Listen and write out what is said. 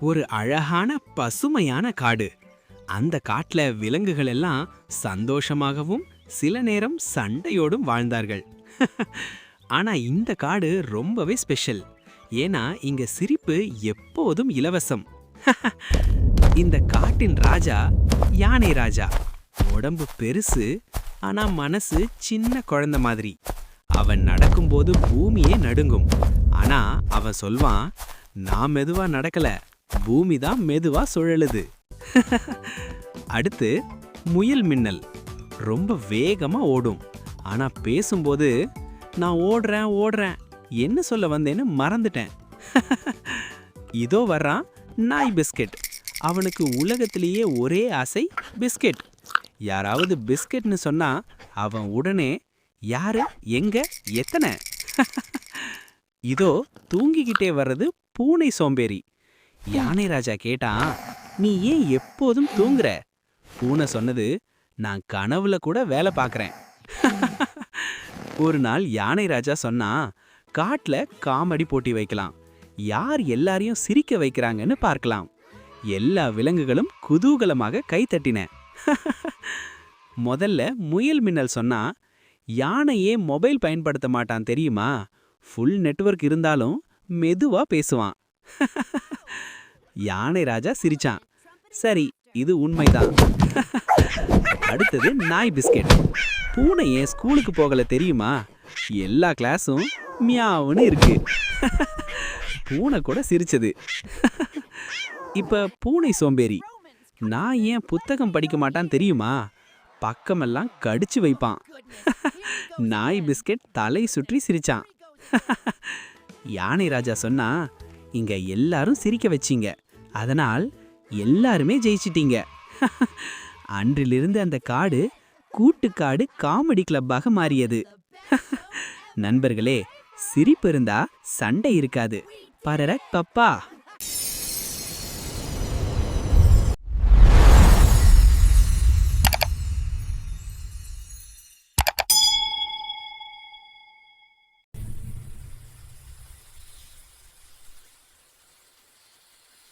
ஒரு அழகான பசுமையான காடு. அந்த காட்டுல விலங்குகள் எல்லாம் சந்தோஷமாகவும் சில நேரம் சண்டையோடும் வாழ்ந்தார்கள். ஆனா இந்த காடு ரொம்பவே ஸ்பெஷல். ஏன்னா இங்க சிரிப்பு எப்போதும் இலவசம். இந்த காட்டின் ராஜா யானை ராஜா. உடம்பு பெருசு, ஆனா மனசு சின்ன குழந்தை மாதிரி. அவன் நடக்கும்போது பூமியே நடுங்கும். ஆனா அவன் சொல்வான், நான் மெதுவா நடக்கல, பூமி தான் மெதுவா சுழலுது. அடுத்து முயல் மின்னல். ரொம்ப வேகமா ஓடும். ஆனா பேசும்போது, நான் ஓடுறேன் ஓடுறேன், என்ன சொல்ல வந்தேன்னு மறந்துட்டேன். இதோ வர்றான் நாய் பிஸ்கெட். அவனுக்கு உலகத்திலேயே ஒரே ஆசை பிஸ்கெட். யாராவது பிஸ்கெட்னு சொன்னா அவன் உடனே யாரு, எங்க, எத்தனை. இதோ தூங்கிக்கிட்டே வர்றது பூனை சோம்பேறி. யானை ராஜா கேட்டான், நீ ஏன் எப்போதும் தூங்குற? பூனை சொன்னது, நான் கனவுல கூட வேலை பார்க்கறேன். ஒரு நாள் யானை ராஜா சொன்னா, காட்டுல காமெடி போட்டி வைக்கலாம், யார் எல்லாரையும் சிரிக்க வைக்கிறாங்கன்னு பார்க்கலாம். எல்லா விலங்குகளும் குதூகலமாக கைத்தட்டின. முதல்ல முயல் மின்னல் சொன்னா, யானையே மொபைல் பயன்படுத்த மாட்டான் தெரியுமா, ஃபுல் நெட்வொர்க் இருந்தாலும் மெதுவா பேசுவான். யானை ராஜா சிரிச்சான், சரி இது உண்மைதான். அடுத்தது நாய் பிஸ்கெட். பூனை ஏன் ஸ்கூலுக்கு போகல தெரியுமா, எல்லா கிளாஸும் மியாவுன்னு இருக்கு. பூனை கூட சிரிச்சது. இப்ப பூனை சோம்பேறி. நான் ஏன் புத்தகம் படிக்க மாட்டான் தெரியுமா, பக்கமெல்லாம் கடிச்சு வைப்பான். நாய் பிஸ்கெட் தலை சுற்றி சிரிச்சான். யானை ராஜா சொன்னா, இங்க எல்லாரும் சிரிக்க வச்சீங்க, அதனால் எல்லாருமே ஜெயிச்சிட்டீங்க. அன்றிலிருந்து அந்த காடு கூட்டுக்காடு காமெடி கிளப்பாக மாறியது. நண்பர்களே, சிரிப்பு இருந்தா சண்டை இருக்காது. பரர பப்பா.